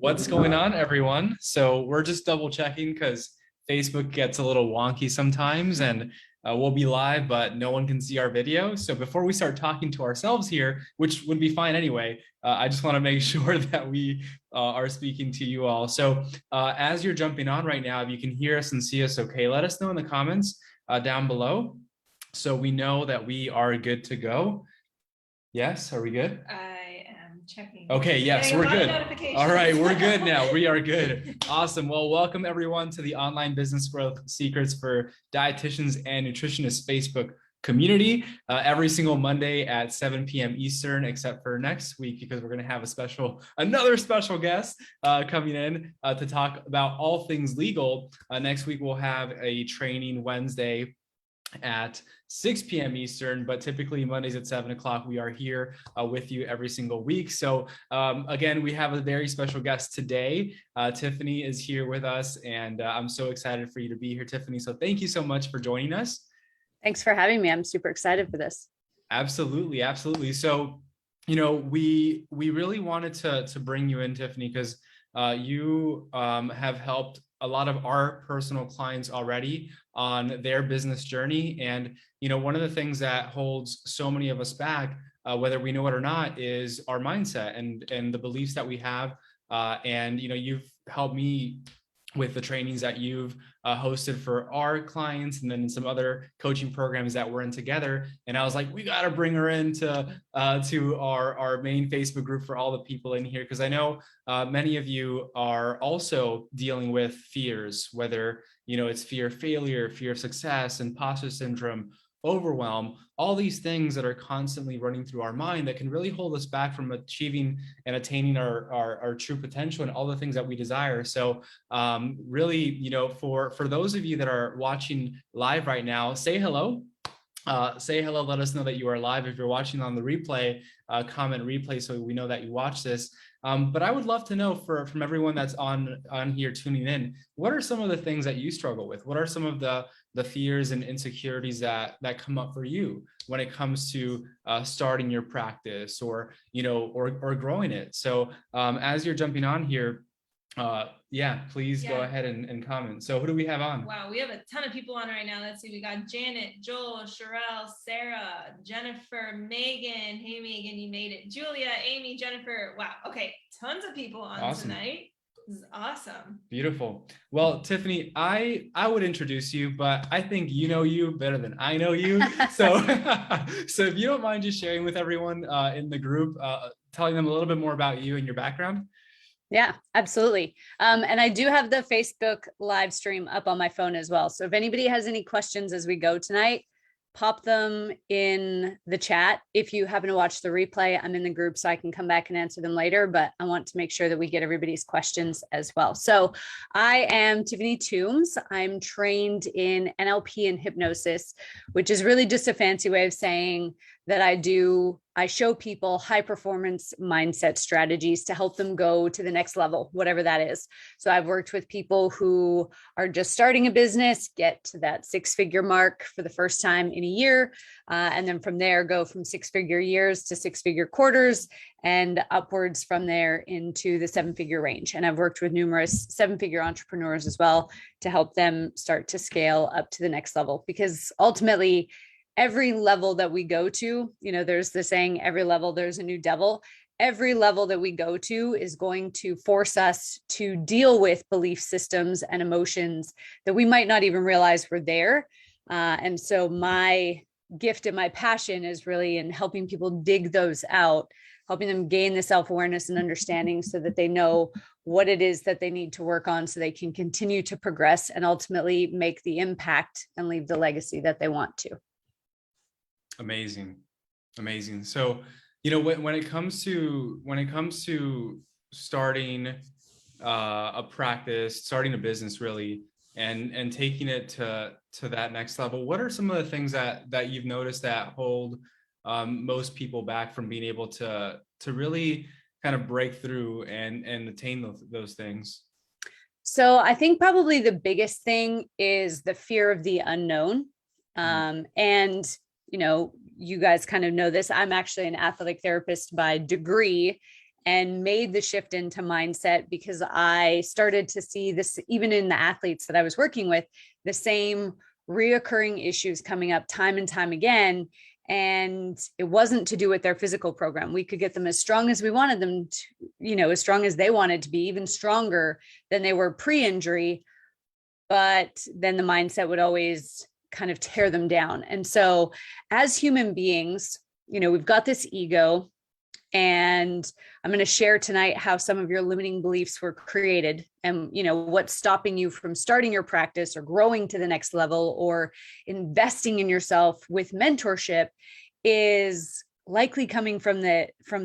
What's going on, everyone? So we're just double checking because Facebook gets a little wonky sometimes, and we'll be live, but no one can see our video. So before we start talking to ourselves here, which would be fine anyway, I just want to make sure that we are speaking to you all. So as you're jumping on right now, if you can hear us and see us okay, let us know in the comments down below so we know that we are good to go. Yes, are we good? I am checking. Okay, yes, we're good. All right, we're good now. We are good. Awesome. Well, welcome everyone to the Online Business Growth Secrets for Dietitians and Nutritionists Facebook community every single Monday at 7 p.m. Eastern, except for next week, because we're going to have another special guest coming in to talk about all things legal. Next week, we'll have a training Wednesday at 6 p.m. Eastern, but typically Mondays at 7 o'clock, we are here with you every single week. So again, we have a very special guest today. Tiffany is here with us, and I'm so excited for you to be here, Tiffany. So thank you so much for joining us. Thanks for having me. I'm super excited for this. Absolutely, absolutely. So, you know, we really wanted to bring you in, Tiffany, because you have helped a lot of our personal clients already on their business journey. And, you know, one of the things that holds so many of us back, whether we know it or not, is our mindset and the beliefs that we have. And, you know, you've helped me with the trainings that you've hosted for our clients, and then some other coaching programs that we're in together. And I was like, we got to bring her into to our main Facebook group for all the people in here, because I know many of you are also dealing with fears, whether, you know, it's fear of failure, fear of success, imposter syndrome, overwhelm, all these things that are constantly running through our mind that can really hold us back from achieving and attaining our true potential and all the things that we desire. So really, you know, for those of you that are watching live right now, say hello. Say hello, let us know that you are live. If you're watching on the replay, comment replay so we know that you watch this. But I would love to know from everyone that's on here tuning in, what are some of the things that you struggle with? What are some of the fears and insecurities that come up for you when it comes to starting your practice, or, you know, or growing it? So as you're jumping on here, please go ahead and comment. So who do we have on? Wow, we have a ton of people on right now. Let's see, we got Janet, Joel, Sherelle, Sarah, Jennifer, Megan. Hey Megan, you made it. Julia, Amy, Jennifer. Wow, okay, tons of people on tonight. This is awesome. Beautiful. Well, Tiffany, I would introduce you, but I think you know you better than I know you. So so if you don't mind just sharing with everyone in the group, telling them a little bit more about you and your background. Yeah, absolutely. And I do have the Facebook live stream up on my phone as well. So if anybody has any questions as we go tonight, pop them in the chat. If you happen to watch the replay, I'm in the group so I can come back and answer them later, but I want to make sure that we get everybody's questions as well. So I am Tiffany Toombs. I'm trained in NLP and hypnosis, which is really just a fancy way of saying that I show people high performance mindset strategies to help them go to the next level, whatever that is. So I've worked with people who are just starting a business, get to that 6-figure mark for the first time in a year. And then from there, go from 6-figure years to 6-figure quarters, and upwards from there into the 7-figure range. And I've worked with numerous 7-figure entrepreneurs as well to help them start to scale up to the next level, because ultimately, every level that we go to, you know, there's the saying, every level there's a new devil. Every level that we go to is going to force us to deal with belief systems and emotions that we might not even realize were there. And so my gift and my passion is really in helping people dig those out, helping them gain the self-awareness and understanding so that they know what it is that they need to work on so they can continue to progress and ultimately make the impact and leave the legacy that they want to. Amazing. So, you know, when it comes to starting a practice, starting a business really, and taking it to that next level, what are some of the things that you've noticed that hold most people back from being able to really kind of break through and attain those things? So I think probably the biggest thing is the fear of the unknown. And you know, you guys kind of know this. I'm actually an athletic therapist by degree, and made the shift into mindset because I started to see this, even in the athletes that I was working with, the same reoccurring issues coming up time and time again. And it wasn't to do with their physical program. We could get them as strong as we wanted them to, as strong as they wanted to be, even stronger than they were pre-injury. But then the mindset would always kind of tear them down. And so as human beings, we've got this ego, and I'm going to share tonight how some of your limiting beliefs were created and, what's stopping you from starting your practice or growing to the next level or investing in yourself with mentorship is likely coming from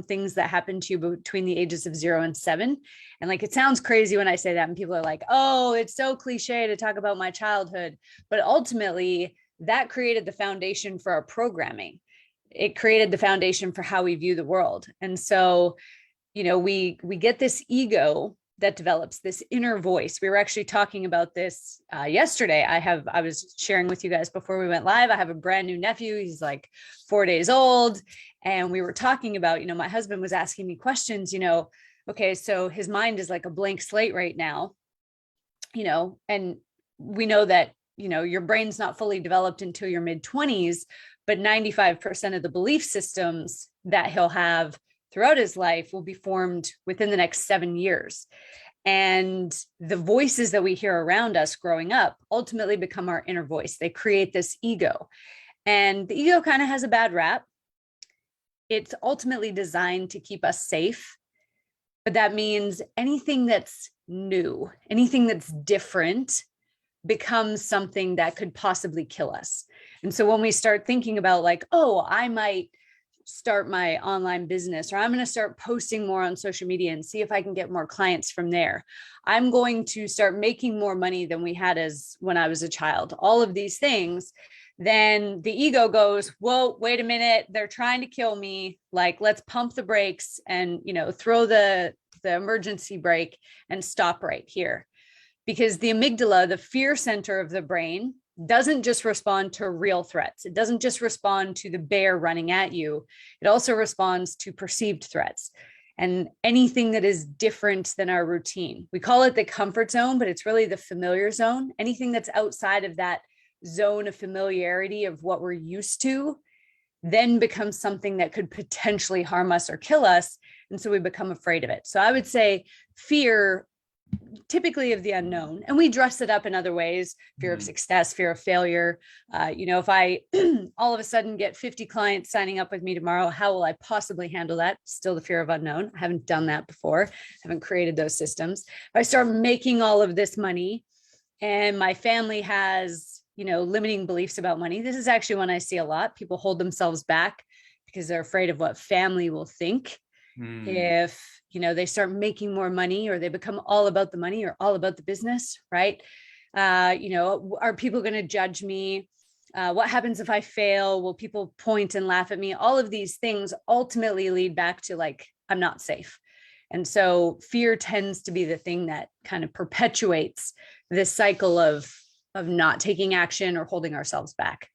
things that happened to you between the ages of 0 and 7. And it sounds crazy when I say that, and people are like, oh, it's so cliche to talk about my childhood. But ultimately, that created the foundation for our programming. It created the foundation for how we view the world. And so, we get this ego that develops, this inner voice. We were actually talking about this yesterday. I was sharing with you guys before we went live. I have a brand new nephew. He's 4 days old. And we were talking about, my husband was asking me questions, okay, so his mind is like a blank slate right now, and we know that, your brain's not fully developed until your mid-20s, but 95% of the belief systems that he'll have throughout his life will be formed within the next 7 years. And the voices that we hear around us growing up ultimately become our inner voice. They create this ego, and the ego kind of has a bad rap. It's ultimately designed to keep us safe, but that means anything that's new, anything that's different becomes something that could possibly kill us. And so when we start thinking about oh, I might start my online business, or I'm going to start posting more on social media and see if I can get more clients from there. I'm going to start making more money than we had as when I was a child. All of these things, then the ego goes, whoa, wait a minute. They're trying to kill me. Let's pump the brakes and, throw the emergency brake and stop right here. Because the amygdala, the fear center of the brain, doesn't just respond to real threats. It doesn't just respond to the bear running at you. It also responds to perceived threats and anything that is different than our routine. We call it the comfort zone, but it's really the familiar zone. Anything that's outside of that zone of familiarity of what we're used to then becomes something that could potentially harm us or kill us. And so we become afraid of it. So I would say fear, typically of the unknown, and we dress it up in other ways: fear of success, fear of failure. If I all of a sudden get 50 clients signing up with me tomorrow, how will I possibly handle that? Still the fear of unknown. I haven't done that before. I haven't created those systems. If I start making all of this money and my family has, limiting beliefs about money, this is actually one I see a lot. People hold themselves back because they're afraid of what family will think. If they start making more money, or they become all about the money or all about the business, right? Are people going to judge me? What happens if I fail? Will people point and laugh at me? All of these things ultimately lead back to I'm not safe. And so fear tends to be the thing that kind of perpetuates this cycle of not taking action or holding ourselves back.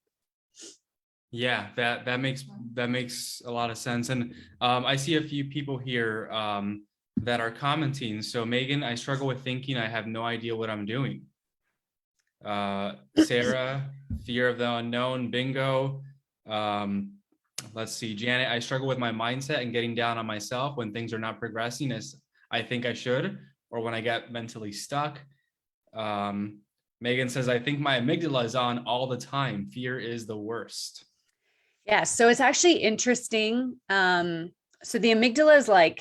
Yeah, that makes a lot of sense. And I see a few people here that are commenting. So Megan, I struggle with thinking I have no idea what I'm doing. Sarah, fear of the unknown, bingo. Let's see, Janet, I struggle with my mindset and getting down on myself when things are not progressing as I think I should, or when I get mentally stuck. Megan says, I think my amygdala is on all the time. Fear is the worst. Yeah, so it's actually interesting. So the amygdala is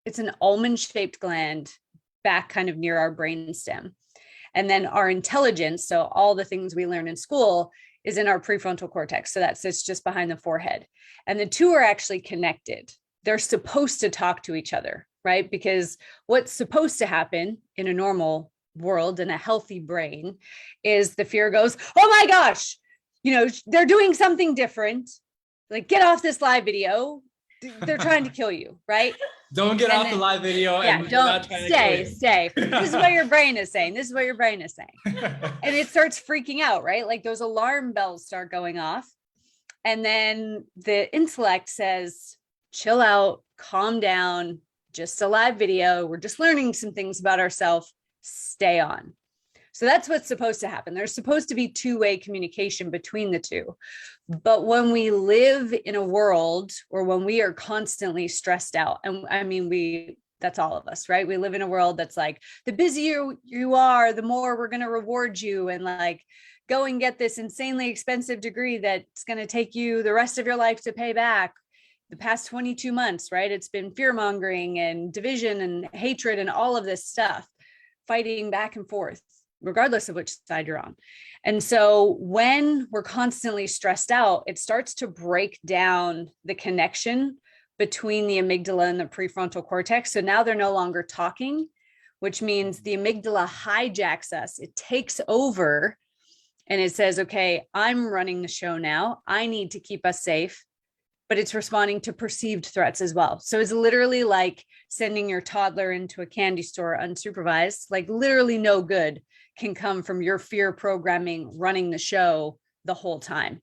it's an almond-shaped gland back kind of near our brainstem. And then our intelligence, so all the things we learn in school, is in our prefrontal cortex. So that sits just behind the forehead. And the two are actually connected. They're supposed to talk to each other, right? Because what's supposed to happen in a normal world, in a healthy brain, is the fear goes, oh my gosh, they're doing something different. Get off this live video. They're trying to kill you, right? Don't get off the live video. Yeah, and don't stay. This is what your brain is saying. And it starts freaking out, right? Those alarm bells start going off. And then the intellect says, chill out, calm down, just a live video. We're just learning some things about ourselves. Stay on. So that's what's supposed to happen. There's supposed to be two-way communication between the two. But when we live in a world, or when we are constantly stressed out, and I mean, that's all of us, right? We live in a world that's like, the busier you are, the more we're going to reward you, and like, go and get this insanely expensive degree that's going to take you the rest of your life to pay back. The past 22 months, right? It's been fear mongering and division and hatred and all of this stuff, fighting back and forth, regardless of which side you're on. And so when we're constantly stressed out, it starts to break down the connection between the amygdala and the prefrontal cortex. So now they're no longer talking, which means the amygdala hijacks us. It takes over and it says, okay, I'm running the show now. I need to keep us safe, but it's responding to perceived threats as well. So it's literally like sending your toddler into a candy store unsupervised. Like, literally no good can come from your fear programming running the show the whole time.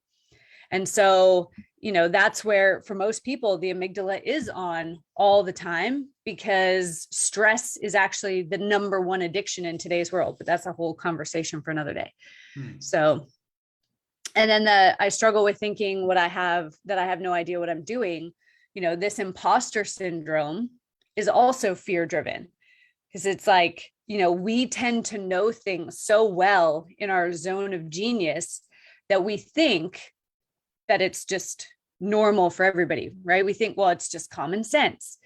And so, that's where for most people, the amygdala is on all the time, because stress is actually the number one addiction in today's world. But that's a whole conversation for another day. So, and then I struggle with thinking that I have no idea what I'm doing. This imposter syndrome is also fear driven, because it's like, we tend to know things so well in our zone of genius that we think that it's just normal for everybody, right? We think, well, it's just common sense.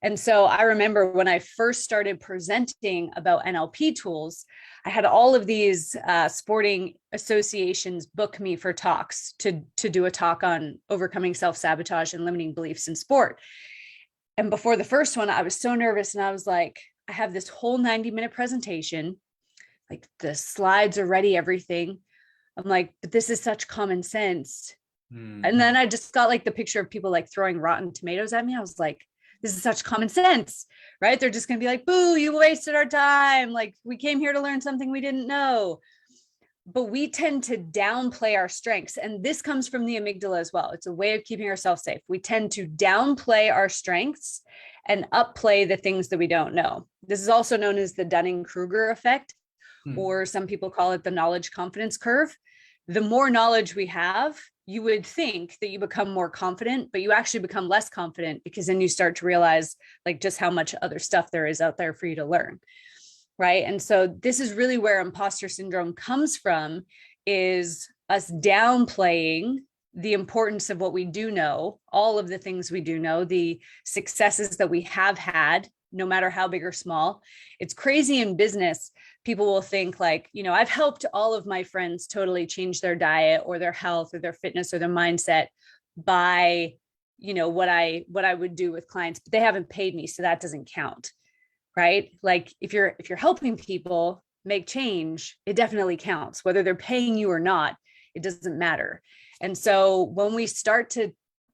And so I remember when I first started presenting about NLP tools, I had all of these sporting associations book me for talks to do a talk on overcoming self-sabotage and limiting beliefs in sport. And before the first one, I was so nervous, and I was like, I have this whole 90-minute presentation, like the slides are ready, everything. I'm like, but this is such common sense. And then I just got like the picture of people like throwing rotten tomatoes at me. I was like, this is such common sense, right? They're just going to be like, boo, you wasted our time. Like, we came here to learn something we didn't know. But we tend to downplay our strengths. And this comes from the amygdala as well. It's a way of keeping ourselves safe. We tend to downplay our strengths and upplay the things that we don't know. This is also known as the Dunning-Kruger effect, or some people call it the knowledge confidence curve. The more knowledge we have, you would think that you become more confident, but you actually become less confident, because then you start to realize like just how much other stuff there is out there for you to learn. Right. And so this is really where imposter syndrome comes from, is us downplaying the importance of what we do know, all of the things we do know, the successes that we have had, no matter how big or small. It's crazy in business. People will think like, I've helped all of my friends totally change their diet or their health or their fitness or their mindset by, what I would do with clients, but they haven't paid me. So that doesn't count. Right? Like if you're helping people make change, it definitely counts. Whether they're paying you or not, it doesn't matter. And so when we start to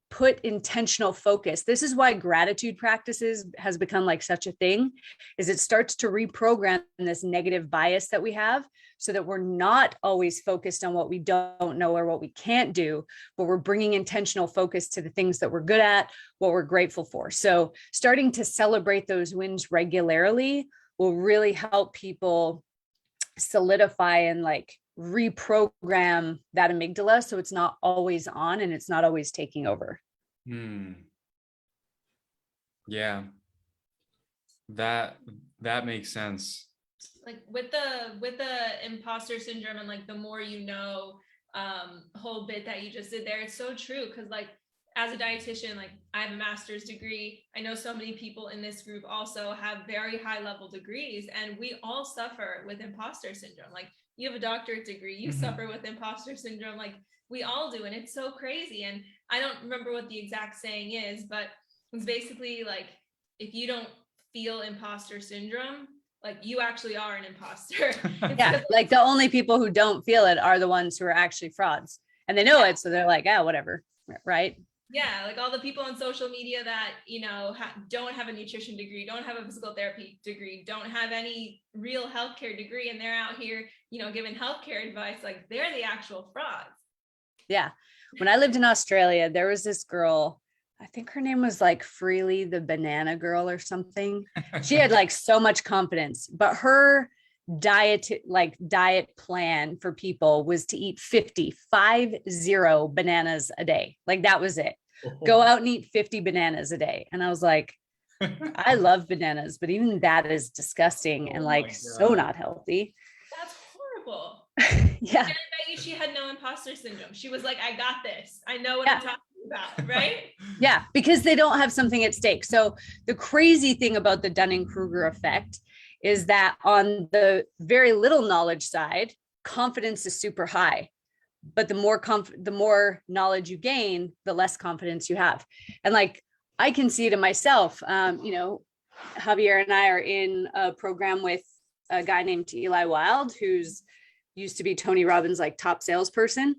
put intentional focus, this is why gratitude practices has become like such a thing, is it starts to reprogram this negative bias that we have, so that we're not always focused on what we don't know or what we can't do, but we're bringing intentional focus to the things that we're good at, what we're grateful for. So starting to celebrate those wins regularly will really help people solidify and like reprogram that amygdala, so it's not always on and it's not always taking over. Yeah, that makes sense. Like with the imposter syndrome and like the more whole bit that you just did there, it's so true. Because like as a dietitian, like I have a master's degree. I know so many people in this group also have very high level degrees, and we all suffer with imposter syndrome. Like you have a doctorate degree, you suffer with imposter syndrome. Like we all do. And it's so crazy. And I don't remember what the exact saying is, but it's basically like, if you don't feel imposter syndrome, like you actually are an imposter. Yeah. Like the only people who don't feel it are the ones who are actually frauds, and they know it. So they're like, whatever. Right. Yeah, like all the people on social media that, don't have a nutrition degree, don't have a physical therapy degree, don't have any real healthcare degree, and they're out here, giving healthcare advice, like they're the actual frauds. Yeah. When I lived in Australia, there was this girl, I think her name was like Freely the Banana Girl or something. She had like so much confidence, but her diet plan for people was to eat 50 bananas a day. Like that was it. Go out and eat 50 bananas a day. And I was like, I love bananas, but even that is disgusting and like so not healthy. That's horrible. Yeah. I bet you she had no imposter syndrome. She was like, I got this. I know what I'm talking about, right? Yeah, because they don't have something at stake. So the crazy thing about the Dunning-Kruger effect is that on the very little knowledge side, confidence is super high. But the more knowledge you gain, the less confidence you have. And like, I can see it in myself. Javier and I are in a program with a guy named Eli Wild, who's used to be Tony Robbins, like top salesperson.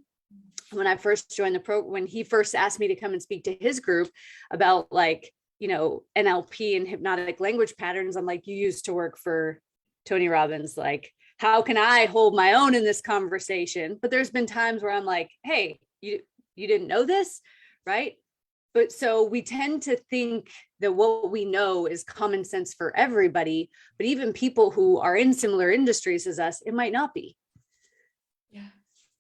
When I first joined when he first asked me to come and speak to his group about like, NLP and hypnotic language patterns, I'm like, you used to work for Tony Robbins. Like, how can I hold my own in this conversation? But there's been times where I'm like, hey, you didn't know this, right? But so we tend to think that what we know is common sense for everybody, but even people who are in similar industries as us, it might not be. Yeah.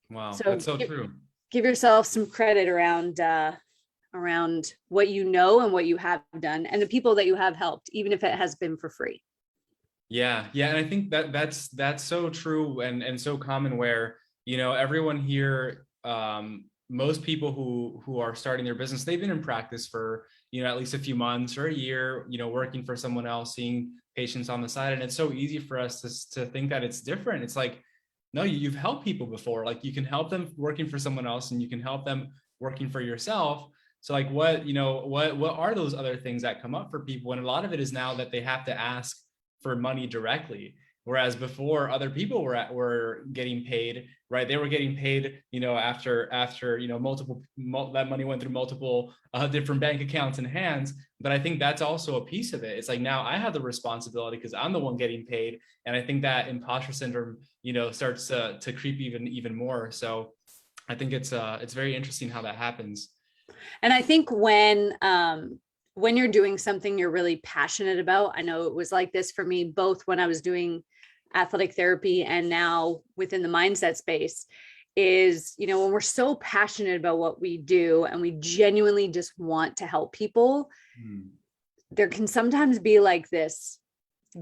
Wow, So that's so true. Give yourself some credit around what you know and what you have done and the people that you have helped, even if it has been for free. Yeah. And I think that's so true and so common where, everyone here, most people who are starting their business, they've been in practice for, at least a few months or a year, working for someone else, seeing patients on the side. And it's so easy for us to think that it's different. It's like, no, you've helped people before. Like you can help them working for someone else and you can help them working for yourself. So like what are those other things that come up for people? And a lot of it is now that they have to ask for money directly. Whereas before other people were getting paid, right? They were getting paid, after that money went through multiple different bank accounts and hands. But I think that's also a piece of it. It's like now I have the responsibility because I'm the one getting paid. And I think that imposter syndrome, starts to creep even more. So I think it's very interesting how that happens. And I think when you're doing something you're really passionate about, I know it was like this for me, both when I was doing athletic therapy and now within the mindset space, is, when we're so passionate about what we do and we genuinely just want to help people, there can sometimes be like this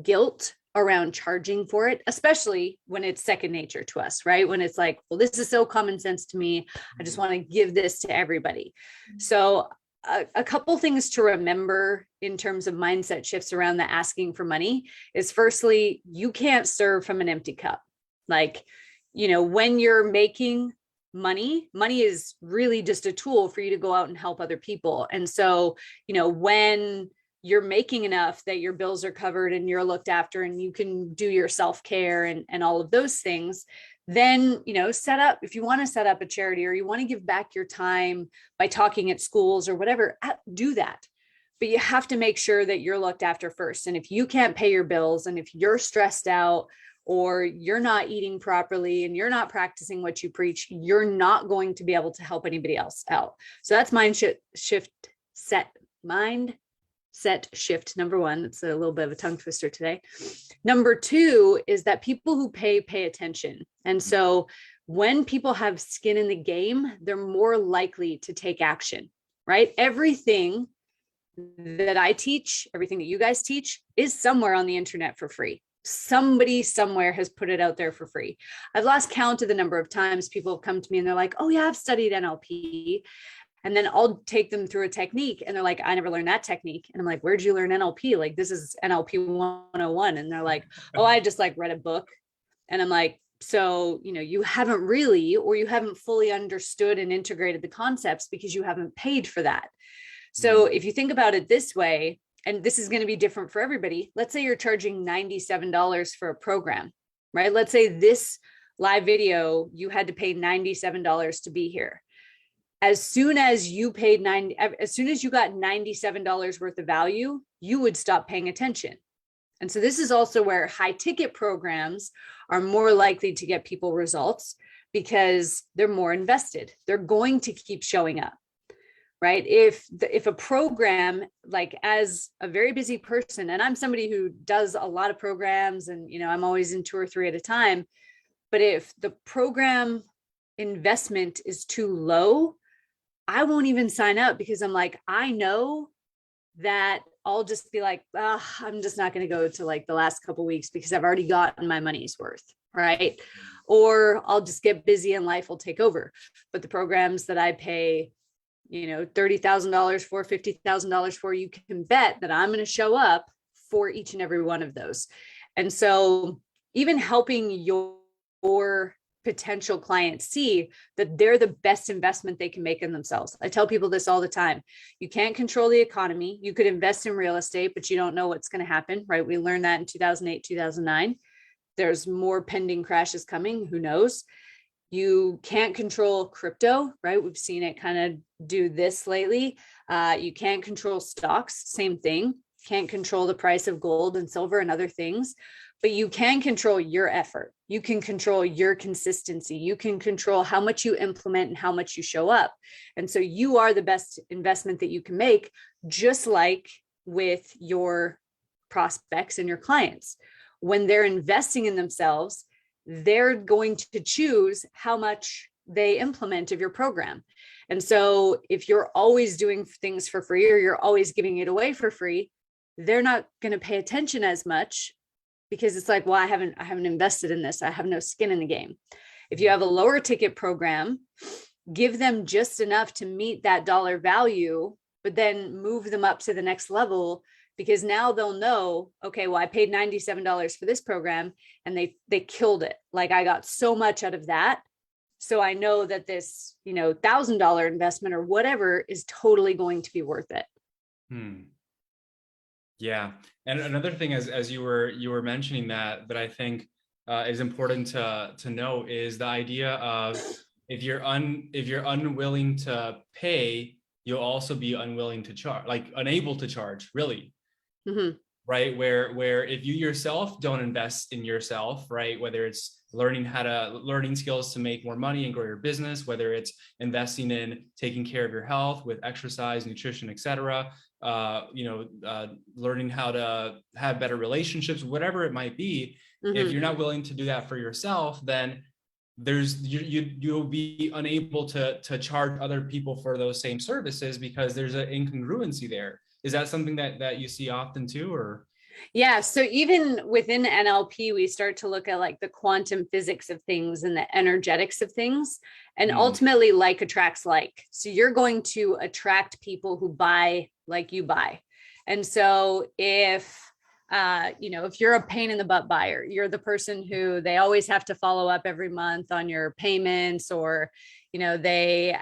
guilt around charging for it, especially when it's second nature to us, right? When it's like, well, this is so common sense to me. I just want to give this to everybody. So a couple things to remember in terms of mindset shifts around the asking for money is, firstly, you can't serve from an empty cup. Like, when you're making money is really just a tool for you to go out and help other people. And so, when you're making enough that your bills are covered and you're looked after and you can do your self-care and all of those things, then, if you want to set up a charity or you want to give back your time by talking at schools or whatever, do that. But you have to make sure that you're looked after first. And if you can't pay your bills and if you're stressed out or you're not eating properly and you're not practicing what you preach, you're not going to be able to help anybody else out. So that's mindset shift number one. It's a little bit of a tongue twister today. Number two is that people who pay attention. And so when people have skin in the game, they're more likely to take action, right? Everything that I teach, everything that you guys teach is somewhere on the internet for free. Somebody somewhere has put it out there for free. I've lost count of the number of times people have come to me and they're like, oh yeah, I've studied NLP. And then I'll take them through a technique and they're like, I never learned that technique. And I'm like, where'd you learn NLP? Like, this is NLP 101. And they're like, oh, I just like read a book. And I'm like, so, you haven't really, or you haven't fully understood and integrated the concepts because you haven't paid for that. So if you think about it this way, and this is going to be different for everybody, let's say you're charging $97 for a program, right? Let's say this live video, you had to pay $97 to be here. As soon as you got $97 worth of value, you would stop paying attention. And so this is also where high ticket programs are more likely to get people results because they're more invested. They're going to keep showing up. right? If a program, like as a very busy person, and I'm somebody who does a lot of programs and, I'm always in 2 or 3 at a time, but if the program investment is too low, I won't even sign up because I'm like, I know that I'll just be like, I'm just not going to go to like the last couple weeks because I've already gotten my money's worth, right? Or I'll just get busy and life will take over. But the programs that I pay, $30,000 for, $50,000 for, you can bet that I'm going to show up for each and every one of those. And so even helping your potential clients see that they're the best investment they can make in themselves. I tell people this all the time. You can't control the economy. You could invest in real estate, but you don't know what's going to happen, right? We learned that in 2008, 2009. There's more pending crashes coming. Who knows? You can't control crypto, right? We've seen it kind of do this lately. You can't control stocks, same thing. Can't control the price of gold and silver and other things, but you can control your effort. You can control your consistency. You can control how much you implement and how much you show up. And so you are the best investment that you can make, just like with your prospects and your clients. When they're investing in themselves, they're going to choose how much they implement of your program. And so if you're always doing things for free or you're always giving it away for free, they're not going to pay attention as much because it's like, well, I haven't invested in this. I have no skin in the game. If you have a lower ticket program, give them just enough to meet that dollar value, but then move them up to the next level, because now they'll know, okay, well, I paid $97 for this program and they killed it. Like I got so much out of that. So I know that this, $1,000 investment or whatever is totally going to be worth it. Yeah. And another thing, as you were mentioning that I think is important to know is the idea of if you're unwilling to pay, you'll also be unwilling to charge, like unable to charge, really. Mm-hmm. Right? Where if you yourself don't invest in yourself, right? Whether it's learning skills to make more money and grow your business, whether it's investing in taking care of your health with exercise, nutrition, etc., learning how to have better relationships, whatever it might be. Mm-hmm. If you're not willing to do that for yourself, then you'll be unable to charge other people for those same services because there's an incongruency there. Is that something that you see often too, or? Yeah. So even within NLP, we start to look at like the quantum physics of things and the energetics of things, and ultimately like attracts like. So you're going to attract people who buy like you buy. And so if you're a pain in the butt buyer, you're the person who they always have to follow up every month on your payments, or, they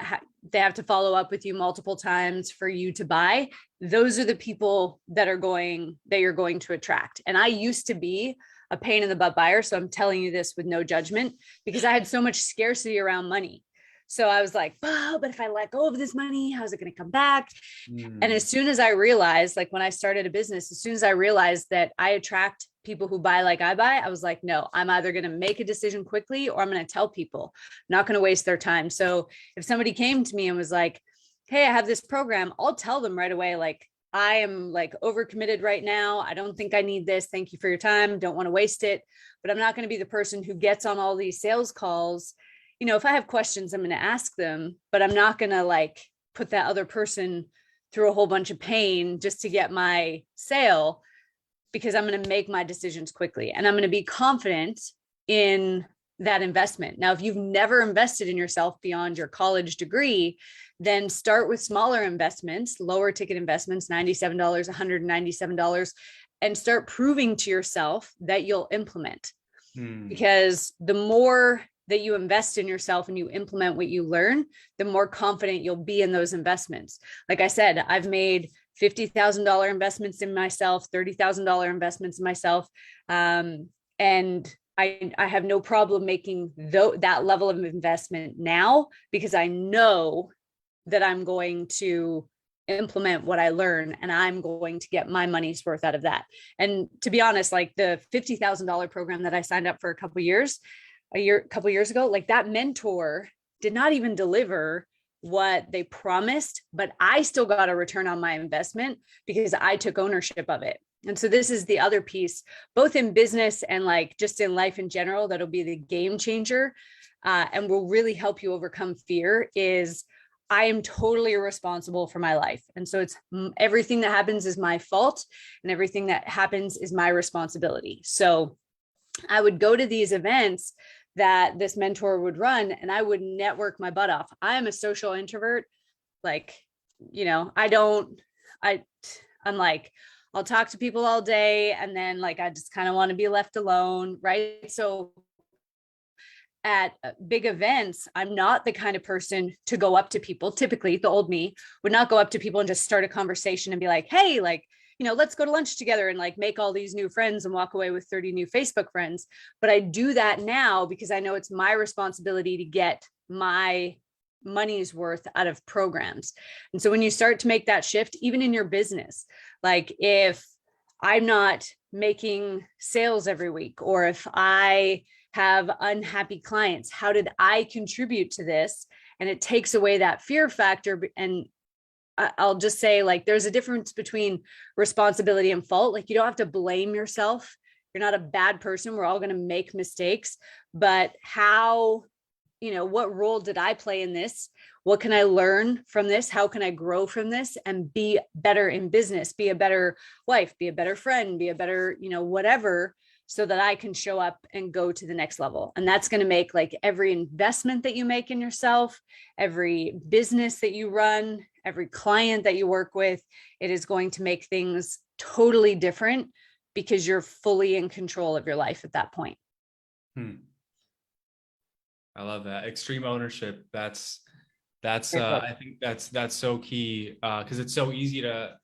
have to follow up with you multiple times for you to buy. Those are the people that you're going to attract. And I used to be a pain in the butt buyer. So I'm telling you this with no judgment, because I had so much scarcity around money. So I was like, but if I let go of this money, how's it going to come back? And as soon as I realized, like when I started a business, as soon as I realized that I attract people who buy like I buy, I was like, no, I'm either going to make a decision quickly or I'm going to tell people, I'm not going to waste their time. So if somebody came to me and was like, hey, I have this program, I'll tell them right away, like, I am like overcommitted right now. I don't think I need this. Thank you for your time. Don't want to waste it. But I'm not going to be the person who gets on all these sales calls. If I have questions, I'm going to ask them, but I'm not going to like put that other person through a whole bunch of pain just to get my sale, because I'm going to make my decisions quickly and I'm going to be confident in that investment. Now, if you've never invested in yourself beyond your college degree, then start with smaller investments, lower ticket investments, $97, $197, and start proving to yourself that you'll implement. Because the more that you invest in yourself and you implement what you learn, the more confident you'll be in those investments. Like I said, I've made $50,000 investments in myself, $30,000 investments in myself. And I have no problem making that level of investment now, because I know that I'm going to implement what I learn and I'm going to get my money's worth out of that. And to be honest, like the $50,000 program that I signed up for a couple years ago, like that mentor did not even deliver what they promised, but I still got a return on my investment because I took ownership of it. And so this is the other piece, both in business and like just in life in general, that'll be the game changer, and will really help you overcome fear, is I am totally responsible for my life. And so it's everything that happens is my fault, and everything that happens is my responsibility. So I would go to these events that this mentor would run, and I would network my butt off. I am a social introvert. Like, I'm like, I'll talk to people all day, and then like, I just kind of want to be left alone. Right. So at big events, I'm not the kind of person to go up to people. Typically, the old me would not go up to people and just start a conversation and be like, hey, like, let's go to lunch together and like make all these new friends and walk away with 30 new Facebook friends. But I do that now because I know it's my responsibility to get my money's worth out of programs. And so when you start to make that shift, even in your business, like if I'm not making sales every week, or if I have unhappy clients, how did I contribute to this? And it takes away that fear factor. And I'll just say, like, there's a difference between responsibility and fault. Like, you don't have to blame yourself. You're not a bad person. We're all going to make mistakes, but what role did I play in this? What can I learn from this? How can I grow from this and be better in business, be a better wife, be a better friend, be a better, whatever, so that I can show up and go to the next level. And that's going to make like every investment that you make in yourself, every business that you run, every client that you work with, it is going to make things totally different because you're fully in control of your life at that point. I love that. Extreme ownership. That's I think that's so key, because it's so easy to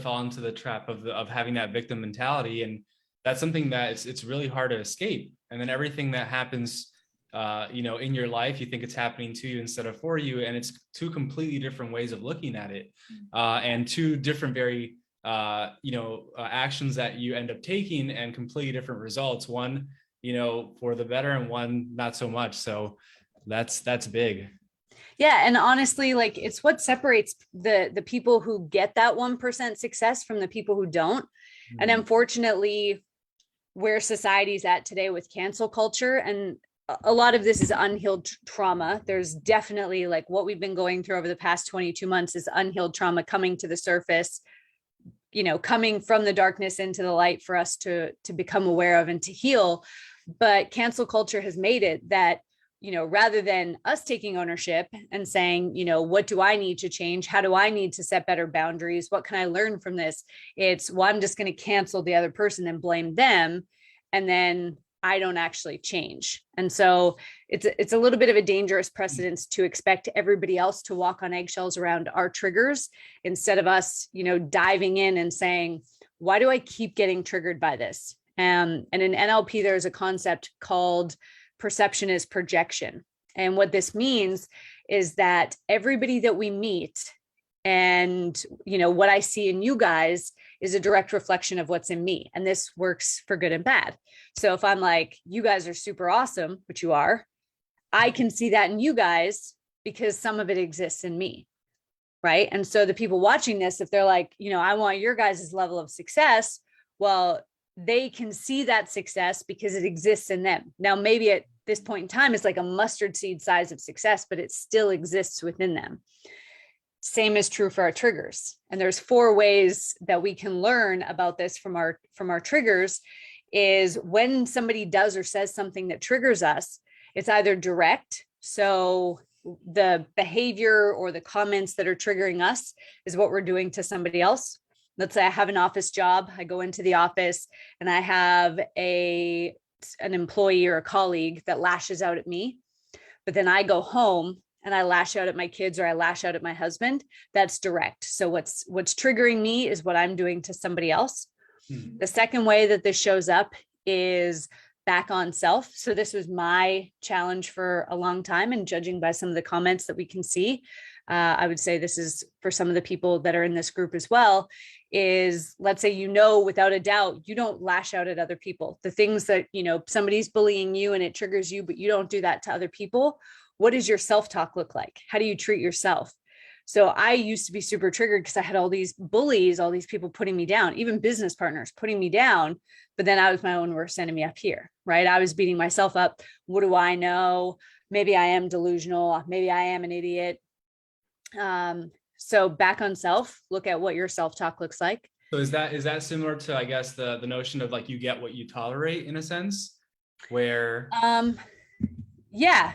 fall into the trap of having that victim mentality. And that's something that it's really hard to escape. And then everything that happens, in your life, you think it's happening to you instead of for you. And it's two completely different ways of looking at it, and two different, very, actions that you end up taking, and completely different results. One, for the better, and one not so much. So that's big. Yeah. And honestly, like, it's what separates the people who get that 1% success from the people who don't. And unfortunately, where society's at today with cancel culture, and a lot of this is unhealed trauma. There's definitely, like, what we've been going through over the past 22 months is unhealed trauma coming to the surface, coming from the darkness into the light for us to become aware of and to heal. But cancel culture has made it that, rather than us taking ownership and saying, what do I need to change? How do I need to set better boundaries? What can I learn from this? It's, well, I'm just going to cancel the other person and blame them, and then I don't actually change. And so it's a little bit of a dangerous precedence to expect everybody else to walk on eggshells around our triggers, instead of us, diving in and saying, why do I keep getting triggered by this? And in NLP, there's a concept called perception is projection. And what this means is that everybody that we meet, and, what I see in you guys is a direct reflection of what's in me. And this works for good and bad. So if I'm like, you guys are super awesome, which you are, I can see that in you guys because some of it exists in me. Right. And so the people watching this, if they're like, I want your guys' level of success, well, they can see that success because it exists in them. Now, maybe at this point in time, it's like a mustard seed size of success, but it still exists within them. Same is true for our triggers. And there's 4 ways that we can learn about this from our triggers. Is when somebody does or says something that triggers us, it's either direct. So the behavior or the comments that are triggering us is what we're doing to somebody else. Let's say I have an office job. I go into the office and I have an employee or a colleague that lashes out at me, but then I go home and I lash out at my kids or I lash out at my husband. That's direct. So what's triggering me is what I'm doing to somebody else. The second way that this shows up is back on self. So this was my challenge for a long time, and judging by some of the comments that we can see, I would say this is for some of the people that are in this group as well, is, let's say, without a doubt, you don't lash out at other people. The things that, somebody's bullying you and it triggers you, but you don't do that to other people. what does your self-talk look like? How do you treat yourself? So I used to be super triggered because I had all these bullies, all these people putting me down, even business partners putting me down. But then I was my own worst enemy up here, right? I was beating myself up. What do I know? Maybe I am delusional. Maybe I am an idiot. So back on self, look at what your self-talk looks like. So is that similar to, I guess, the notion of like you get what you tolerate in a sense, where yeah,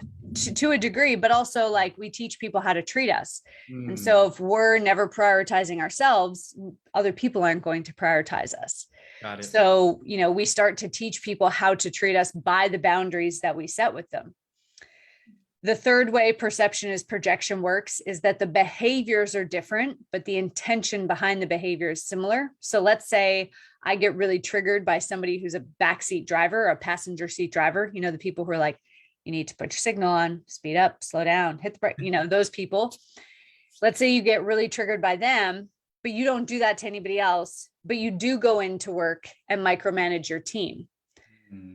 to a degree, but also like we teach people how to treat us. And so if we're never prioritizing ourselves, other people aren't going to prioritize us. Got it. So, we start to teach people how to treat us by the boundaries that we set with them. The third way perception is projection works is that the behaviors are different, but the intention behind the behavior is similar. So let's say I get really triggered by somebody who's a backseat driver, or a passenger seat driver, the people who are like, you need to put your signal on, speed up, slow down, hit the brake, those people. Let's say you get really triggered by them, but you don't do that to anybody else, but you do go into work and micromanage your team.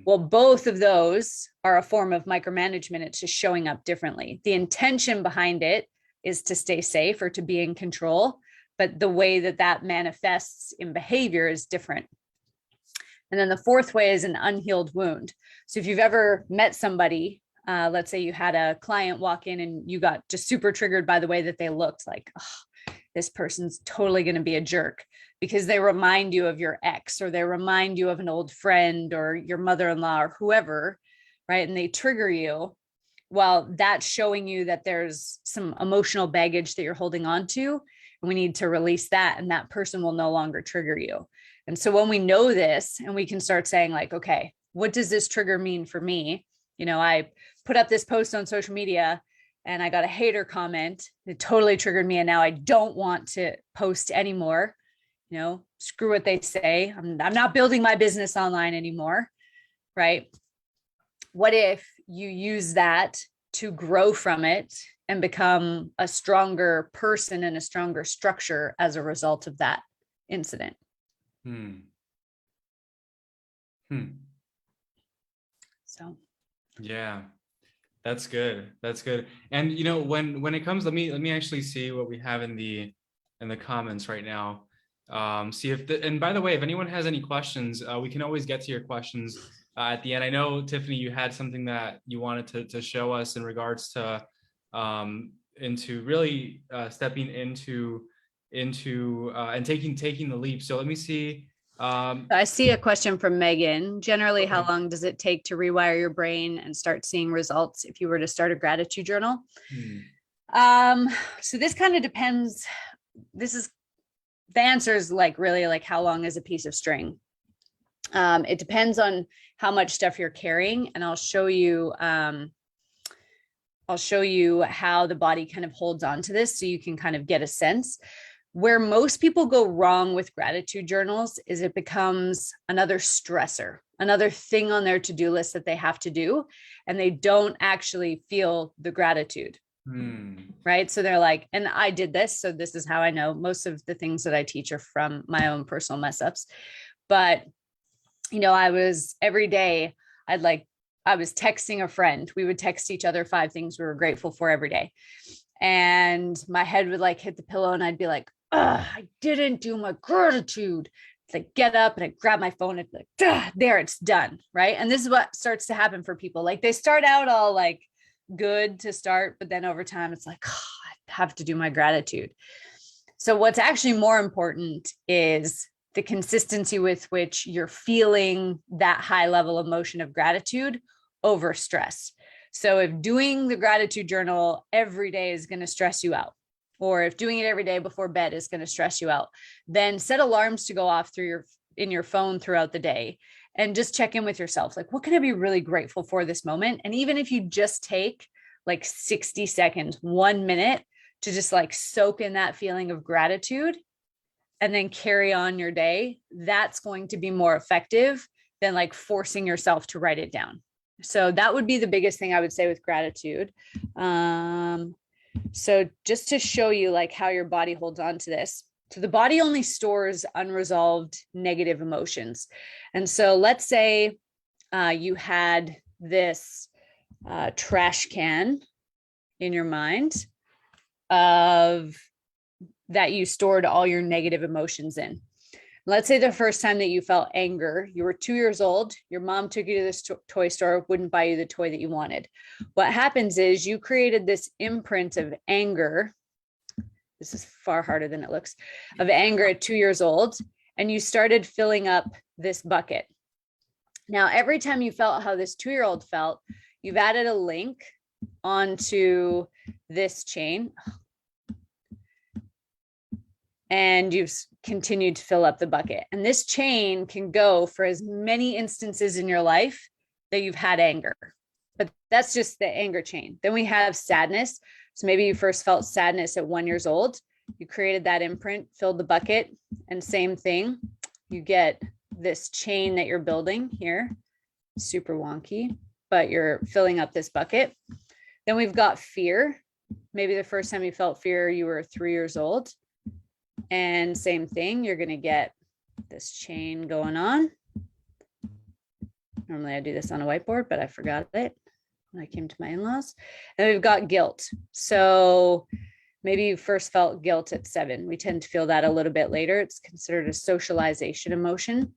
Well, both of those are a form of micromanagement. It's just showing up differently. The intention behind it is to stay safe or to be in control, but the way that manifests in behavior is different. And then the fourth way is an unhealed wound. So if you've ever met somebody, let's say you had a client walk in and you got just super triggered by the way that they looked, like, oh, this person's totally going to be a jerk, because they remind you of your ex, or they remind you of an old friend or your mother-in-law or whoever, right? And they trigger you. Well, that's showing you that there's some emotional baggage that you're holding on to, and we need to release that, and that person will no longer trigger you. And so when we know this, and we can start saying like, okay, what does this trigger mean for me? I put up this post on social media and I got a hater comment. It totally triggered me. And now I don't want to post anymore. Screw what they say. I'm not building my business online anymore. Right? What if you use that to grow from it and become a stronger person and a stronger structure as a result of that incident? So, yeah, that's good. That's good. And when it comes, let me actually see what we have in the comments right now. See if and by the way, if anyone has any questions, we can always get to your questions at the end. I know, Tiffany, you had something that you wanted to show us in regards to into really stepping into and taking the leap. So let me see. I see a question from Megan. Generally, how long does it take to rewire your brain and start seeing results if you were to start a gratitude journal? So this kind of depends. The answer is like really like how long is a piece of string? It depends on how much stuff you're carrying, and I'll show you how the body kind of holds on to this so you can kind of get a sense. Where most people go wrong with gratitude journals is it becomes another stressor, another thing on their to-do list that they have to do, and they don't actually feel the gratitude. Right? So they're like, and I did this, so this is how I know. Most of the things that I teach are from my own personal mess ups. But, I was every day, I was texting a friend. We would text each other 5 things we were grateful for every day. And my head would like hit the pillow and I'd be like, I didn't do my gratitude. It's like, get up and I grab my phone and like, there, it's done. Right. And this is what starts to happen for people. Like they start out all like good to start, but then over time it's like, I have to do my gratitude. So what's actually more important is the consistency with which you're feeling that high level emotion of gratitude over stress. So if doing the gratitude journal every day is going to stress you out, or if doing it every day before bed is going to stress you out, then set alarms to go off in your phone throughout the day and just check in with yourself. Like, what can I be really grateful for this moment? And even if you just take like 60 seconds, 1 minute to just like soak in that feeling of gratitude and then carry on your day, that's going to be more effective than like forcing yourself to write it down. So that would be the biggest thing I would say with gratitude. So just to show you like how your body holds on to this. So the body only stores unresolved negative emotions. And so let's say you had this trash can in your mind of that you stored all your negative emotions in. Let's say the first time that you felt anger, you were 2 years old, your mom took you to this toy store, wouldn't buy you the toy that you wanted. What happens is you created this imprint of anger. This is far harder than it looks, of anger at 2 years old. And you started filling up this bucket. Now, every time you felt how this 2-year-old felt, you've added a link onto this chain. And you've continued to fill up the bucket. And this chain can go for as many instances in your life that you've had anger. But that's just the anger chain. Then we have sadness. So maybe you first felt sadness at 1 year old. You created that imprint, filled the bucket, and same thing. You get this chain that you're building here. Super wonky, but you're filling up this bucket. Then we've got fear. Maybe the first time you felt fear, you were 3 years old. And same thing, you're going to get this chain going on. Normally I do this on a whiteboard, but I forgot it when I came to my in-laws. And we've got guilt. So maybe you first felt guilt at 7. We tend to feel that a little bit later. It's considered a socialization emotion.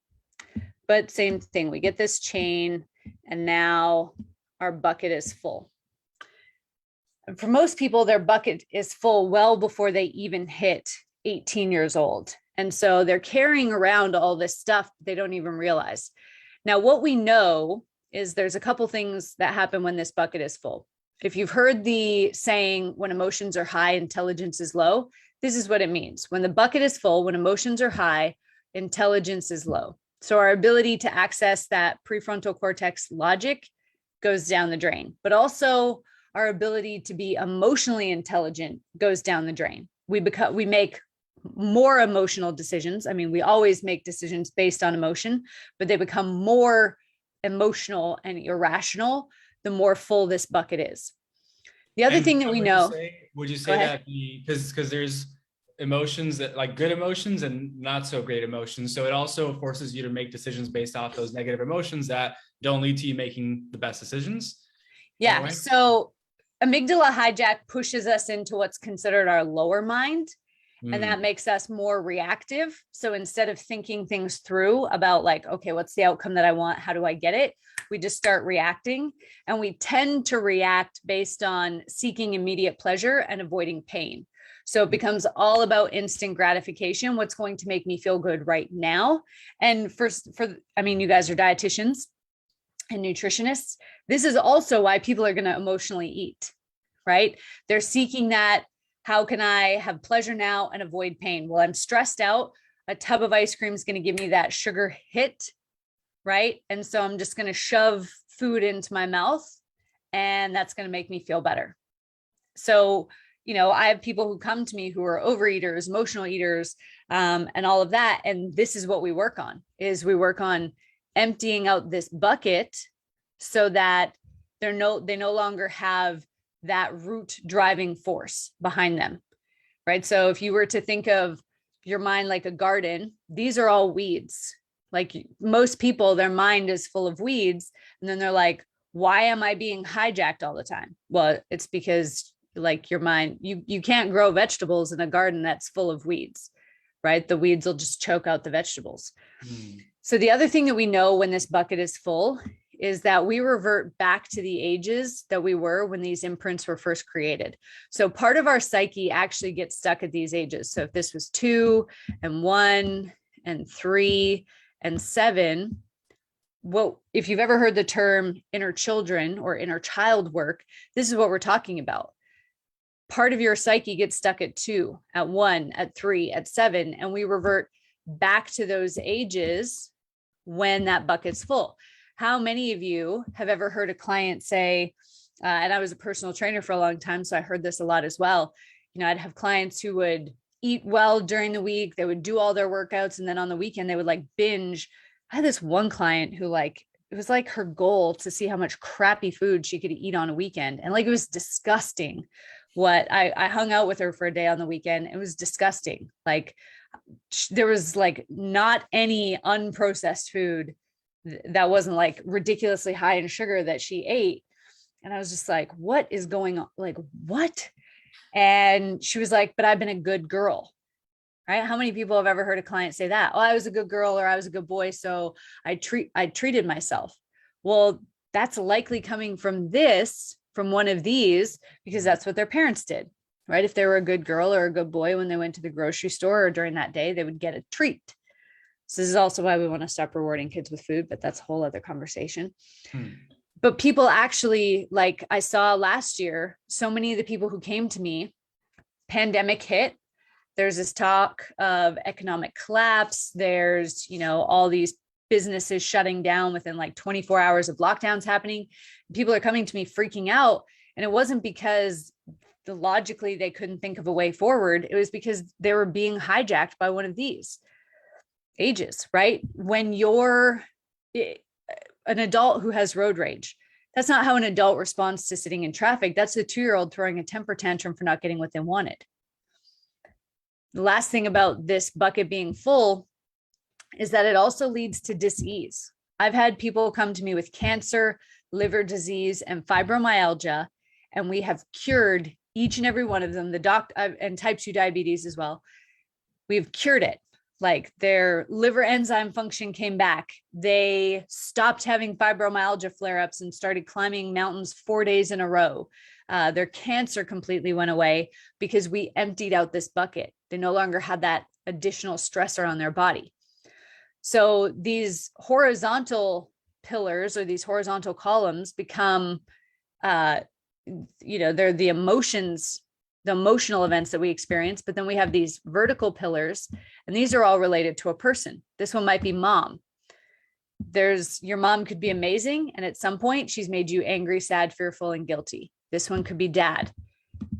But same thing, we get this chain and now our bucket is full. For most people, their bucket is full well before they even hit 18 years old. And so they're carrying around all this stuff they don't even realize. Now, what we know is there's a couple things that happen when this bucket is full. If you've heard the saying, when emotions are high, intelligence is low, this is what it means. When the bucket is full, when emotions are high, intelligence is low. So our ability to access that prefrontal cortex logic goes down the drain, but also our ability to be emotionally intelligent goes down the drain. We make more emotional decisions. I mean, we always make decisions based on emotion, but they become more emotional and irrational the more full this bucket is. The other thing that we know, would you say that because there's emotions that like good emotions and not so great emotions. So it also forces you to make decisions based off those negative emotions that don't lead to you making the best decisions. Yeah. So amygdala hijack pushes us into what's considered our lower mind. And that makes us more reactive. So instead of thinking things through about like, okay, what's the outcome that I want? How do I get it? We just start reacting, and we tend to react based on seeking immediate pleasure and avoiding pain. So it becomes all about instant gratification. What's going to make me feel good right now? And I mean, you guys are dietitians and nutritionists. This is also why people are going to emotionally eat, right? They're seeking that. How can I have pleasure now and avoid pain? Well, I'm stressed out. A tub of ice cream is going to give me that sugar hit, right? And so I'm just going to shove food into my mouth, and that's going to make me feel better. So, I have people who come to me who are overeaters, emotional eaters, and all of that. And this is what we work on, we work on emptying out this bucket so that they no longer have that root driving force behind them, right? So if you were to think of your mind like a garden, these are all weeds. Like most people, their mind is full of weeds. And then they're like, why am I being hijacked all the time? Well, it's because like your mind, you can't grow vegetables in a garden that's full of weeds, right? The weeds will just choke out the vegetables. So the other thing that we know when this bucket is full is that we revert back to the ages that we were when these imprints were first created. So part of our psyche actually gets stuck at these ages. So if this was 2 and 1 and 3 and 7, well, if you've ever heard the term inner children or inner child work, this is what we're talking about. Part of your psyche gets stuck at 2, at 1, at 3, at 7, and we revert back to those ages when that bucket's full. How many of you have ever heard a client say, and I was a personal trainer for a long time, so I heard this a lot as well. I'd have clients who would eat well during the week. They would do all their workouts. And then on the weekend, they would like binge. I had this one client who it was like her goal to see how much crappy food she could eat on a weekend. And like, it was disgusting. I hung out with her for a day on the weekend. It was disgusting. Like there was like not any unprocessed food that wasn't like ridiculously high in sugar that she ate. And I was just like, what is going on? Like, what? And she was like, but I've been a good girl. Right? How many people have ever heard a client say that? Oh, I was a good girl or I was a good boy, so I treated myself. Well, that's likely coming from one of these, because that's what their parents did, right? If they were a good girl or a good boy, when they went to the grocery store or during that day, they would get a treat. So this is also why we want to stop rewarding kids with food, but that's a whole other conversation. But people actually, like I saw last year, so many of the people who came to me, pandemic hit, there's this talk of economic collapse. There's, all these businesses shutting down within like 24 hours of lockdowns happening. People are coming to me freaking out. And it wasn't because logically they couldn't think of a way forward. It was because they were being hijacked by one of these ages, right? When you're an adult who has road rage, that's not how an adult responds to sitting in traffic. That's the 2-year-old throwing a temper tantrum for not getting what they wanted. The last thing about this bucket being full is that it also leads to dis-ease. I've had people come to me with cancer, liver disease, and fibromyalgia, and we have cured each and every one of them, and type 2 diabetes as well. We've cured it. Like their liver enzyme function came back. They stopped having fibromyalgia flare-ups and started climbing mountains 4 days in a row. Their cancer completely went away because we emptied out this bucket. They no longer had that additional stressor on their body. So these horizontal pillars or these horizontal columns become, they're the emotional events that we experience, but then we have these vertical pillars, and these are all related to a person. This one might be mom. Your mom could be amazing, and at some point she's made you angry, sad, fearful, and guilty. This one could be dad.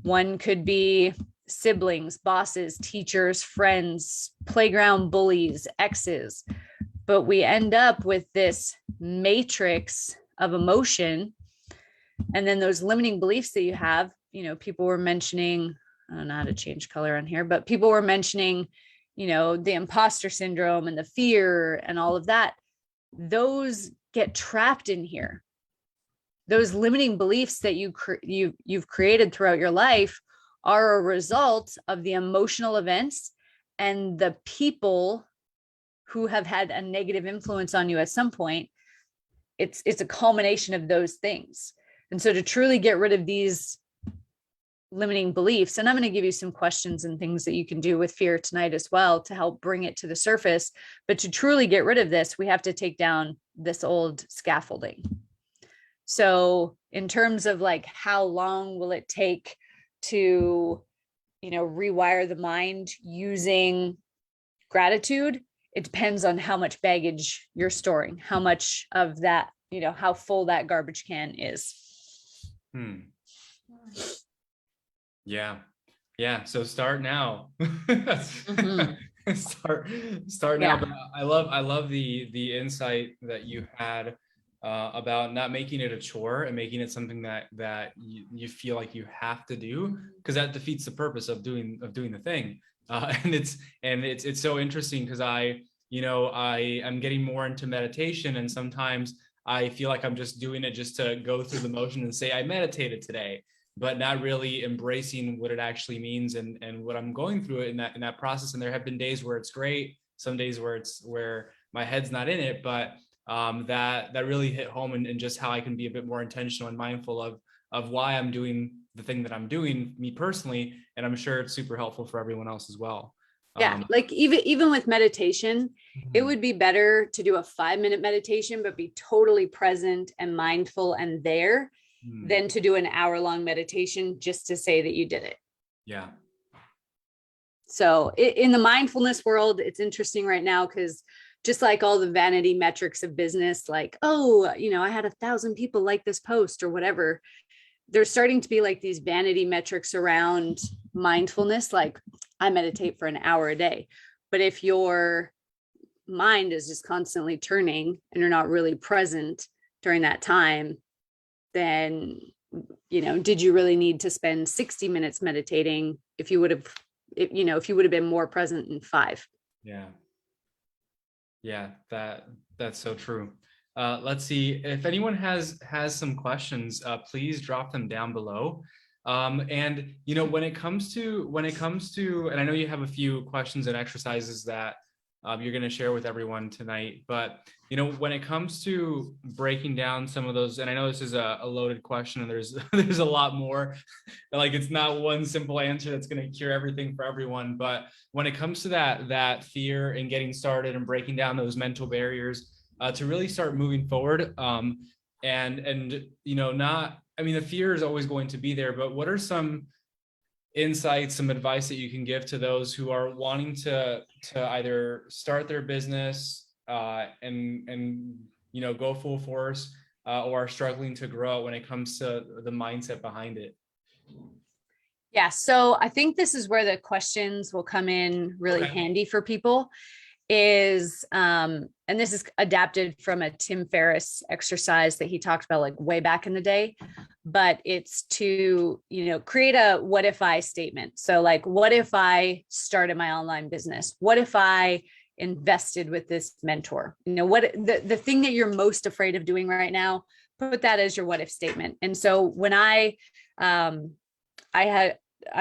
One could be siblings, bosses, teachers, friends, playground bullies, exes. But we end up with this matrix of emotion. And then those limiting beliefs that you have, people were mentioning, I don't know how to change color on here, but people were mentioning, the imposter syndrome and the fear and all of that. Those get trapped in here. Those limiting beliefs that you've created throughout your life are a result of the emotional events and the people who have had a negative influence on you at some point. It's a culmination of those things. And so to truly get rid of these limiting beliefs, and I'm going to give you some questions and things that you can do with fear tonight as well to help bring it to the surface. But to truly get rid of this, we have to take down this old scaffolding. So in terms of like, how long will it take to, rewire the mind using gratitude? It depends on how much baggage you're storing, how much of that, how full that garbage can is. Yeah. So start now. Start now. But I love the insight that you had about not making it a chore and making it something that you feel like you have to do, because that defeats the purpose of doing the thing. And it's so interesting because I am getting more into meditation, and sometimes I feel like I'm just doing it just to go through the motion and say I meditated today, but not really embracing what it actually means and what I'm going through it in that process. And there have been days where it's great, some days where my head's not in it, but that really hit home, and just how I can be a bit more intentional and mindful of why I'm doing the thing that I'm doing, me personally. And I'm sure it's super helpful for everyone else as well. Yeah, like even with meditation, it would be better to do a 5-minute meditation, but be totally present and mindful and there, than to do an hour-long meditation just to say that you did it. Yeah. So in the mindfulness world, it's interesting right now because just like all the vanity metrics of business, like, oh, I had 1,000 people like this post or whatever. There's starting to be like these vanity metrics around mindfulness, like I meditate for an hour a day. But if your mind is just constantly turning and you're not really present during that time, then, did you really need to spend 60 minutes meditating if you would have been more present in 5? Yeah. Yeah, that's so true. Let's see if anyone has some questions, please drop them down below. And when it comes to, and I know you have a few questions and exercises that you're going to share with everyone tonight, but when it comes to breaking down some of those, and I know this is a loaded question and there's a lot more, like it's not one simple answer that's going to cure everything for everyone, but when it comes to that fear and getting started and breaking down those mental barriers, to really start moving forward, and not, I mean, the fear is always going to be there, but what are some insights, some advice that you can give to those who are wanting to either start their business and go full force, or are struggling to grow when it comes to the mindset behind it? Yeah, so I think this is where the questions will come in really handy for people, is and this is adapted from a Tim Ferriss exercise that he talked about like way back in the day, but it's to create a what if I statement. So like, what if I started my online business? What if I invested with this mentor? What the thing that you're most afraid of doing right now, put that as your what if statement. And so when I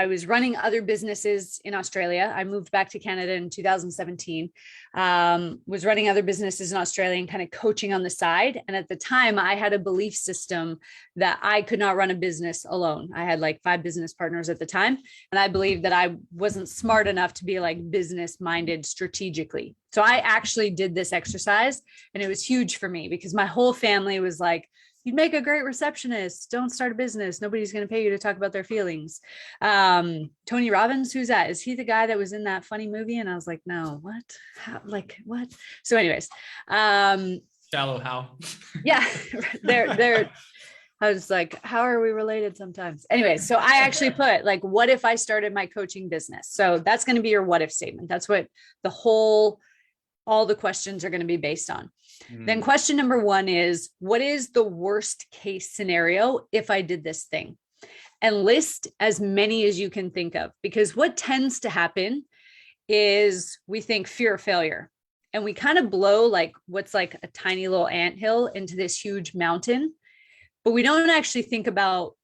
was running other businesses in Australia. I moved back to Canada in 2017, was running other businesses in Australia and kind of coaching on the side. And at the time I had a belief system that I could not run a business alone. I had like 5 business partners at the time. And I believed that I wasn't smart enough to be like business minded strategically. So I actually did this exercise and it was huge for me because my whole family was like, you'd make a great receptionist. Don't start a business. Nobody's going to pay you to talk about their feelings. Tony Robbins, who's that? Is he the guy that was in that funny movie? And I was like, no, what? How, like what? So anyways, Shallow how? Yeah, they're, I was like, how are we related sometimes? Anyway, so I actually put like, what if I started my coaching business? So that's going to be your what if statement. That's what all the questions are going to be based on. Then question number 1 is, what is the worst case scenario if I did this thing? And list as many as you can think of, because what tends to happen is we think fear of failure and we kind of blow like what's like a tiny little anthill into this huge mountain, but we don't actually think about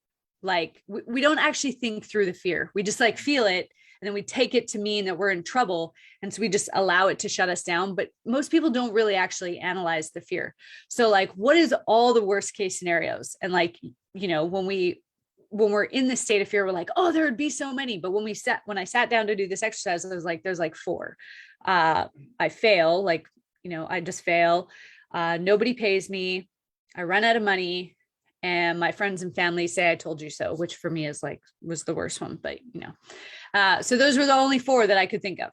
like, we don't actually think through the fear. We just like feel it. And then we take it to mean that we're in trouble. And so we just allow it to shut us down. But most people don't really actually analyze the fear. So like, what is all the worst case scenarios? And like, when we're in this state of fear, we're like, oh, there would be so many. But when I sat down to do this exercise, I was like, there's like 4. I fail, like, I just fail. Nobody pays me. I run out of money. And my friends and family say, I told you so, which for me is like, was the worst one, but so those were the only 4 that I could think of.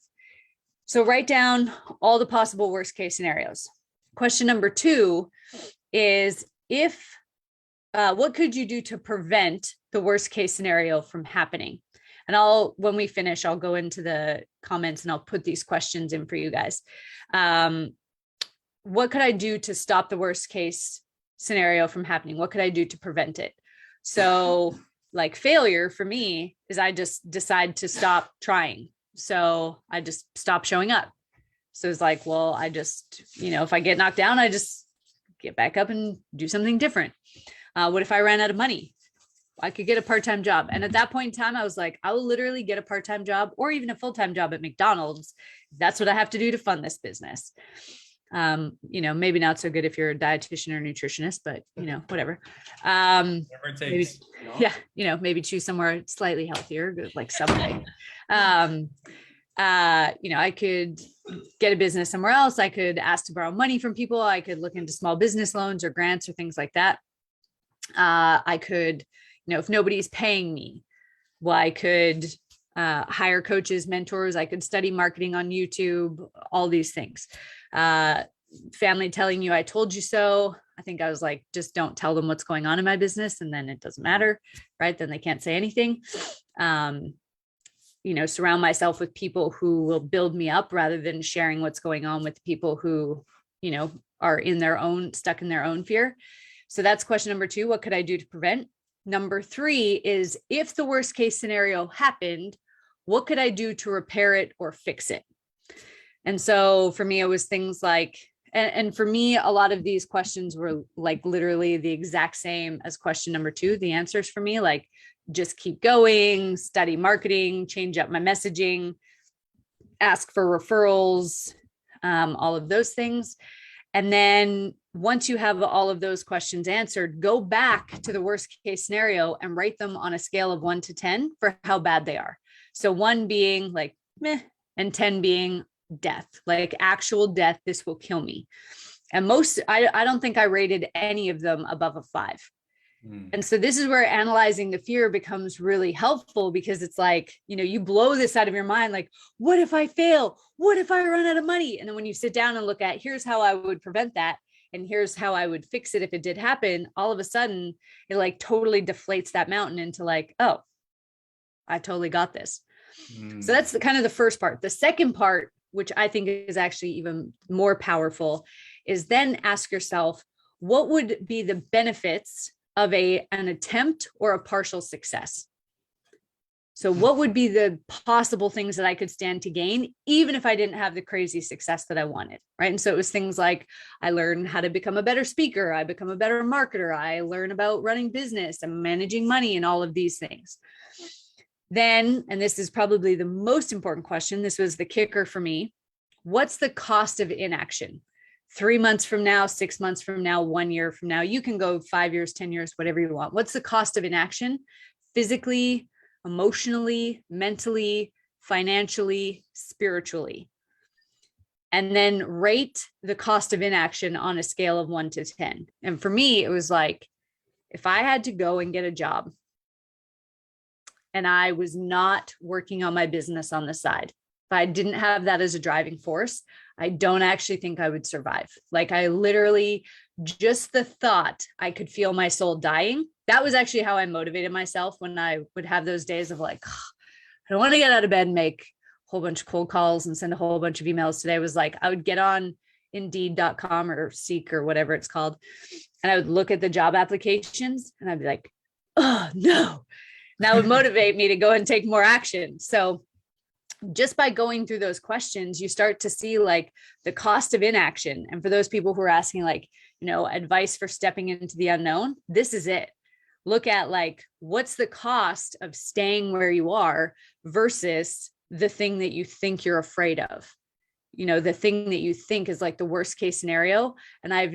So write down all the possible worst case scenarios. Question number 2 is what could you do to prevent the worst case scenario from happening? And when we finish, I'll go into the comments and I'll put these questions in for you guys. What could I do to stop the worst case scenario from happening? What could I do to prevent it? So like failure for me is I just decide to stop trying. So I just stop showing up. So it's like, well, I just, if I get knocked down, I just get back up and do something different. What if I ran out of money? I could get a part-time job. And at that point in time, I was like, I will literally get a part-time job or even a full-time job at McDonald's. That's what I have to do to fund this business. Maybe not so good if you're a dietitian or nutritionist, but whatever. Whatever it takes. Maybe choose somewhere slightly healthier, like Subway. I could get a business somewhere else. I could ask to borrow money from people. I could look into small business loans or grants or things like that. I could, if nobody's paying me, well, I could hire coaches, mentors. I could study marketing on YouTube, all these things. Family telling you, I told you so. I think I was like, just don't tell them what's going on in my business. And then it doesn't matter, right? Then they can't say anything. Surround myself with people who will build me up rather than sharing what's going on with people who, are stuck in their own fear. So that's question number 2. What could I do to prevent? Number 3 is, if the worst case scenario happened, what could I do to repair it or fix it? And so for me, it was things like, And for me, a lot of these questions were like literally the exact same as question number 2. The answers for me, like just keep going, study marketing, change up my messaging, ask for referrals, all of those things. And then once you have all of those questions answered, go back to the worst case scenario and rate them on a scale of 1 to 10 for how bad they are. So 1 being like meh, and 10 being death, like actual death. This will kill me. And I don't think I rated any of them above a 5. And so this is where analyzing the fear becomes really helpful, because it's like, you blow this out of your mind. Like, what if I fail? What if I run out of money? And then when you sit down and look at, here's how I would prevent that, and here's how I would fix it if it did happen, all of a sudden it like totally deflates that mountain into like, oh, I totally got this. So that's kind of the first part. The second part, which I think is actually even more powerful, is then ask yourself, what would be the benefits of an attempt or a partial success? So what would be the possible things that I could stand to gain, even if I didn't have the crazy success that I wanted, right? And so it was things like, I learned how to become a better speaker, I become a better marketer, I learn about running business and managing money and all of these things. Then, and this is probably the most important question, this was the kicker for me, what's the cost of inaction? 3 months from now, 6 months from now, 1 year from now, you can go 5 years, 10 years, whatever you want. What's the cost of inaction? Physically, emotionally, mentally, financially, spiritually. And then rate the cost of inaction on a scale of 1 to 10. And for me, it was like, if I had to go and get a job and I was not working on my business on the side, if I didn't have that as a driving force, I don't actually think I would survive. Like, I literally, just the thought I could feel my soul dying. That was actually how I motivated myself when I would have those days of like, oh, I don't want to get out of bed and make a whole bunch of cold calls and send a whole bunch of emails today. Was like, I would get on Indeed.com or Seek or whatever it's called, and I would look at the job applications and I'd be like, oh no. And that would motivate me to go and take more action. So just by going through those questions, you start to see like the cost of inaction. And for those people who are asking like, advice for stepping into the unknown, this is it. Look at like, what's the cost of staying where you are versus the thing that you think you're afraid of, the thing that you think is like the worst case scenario. And I've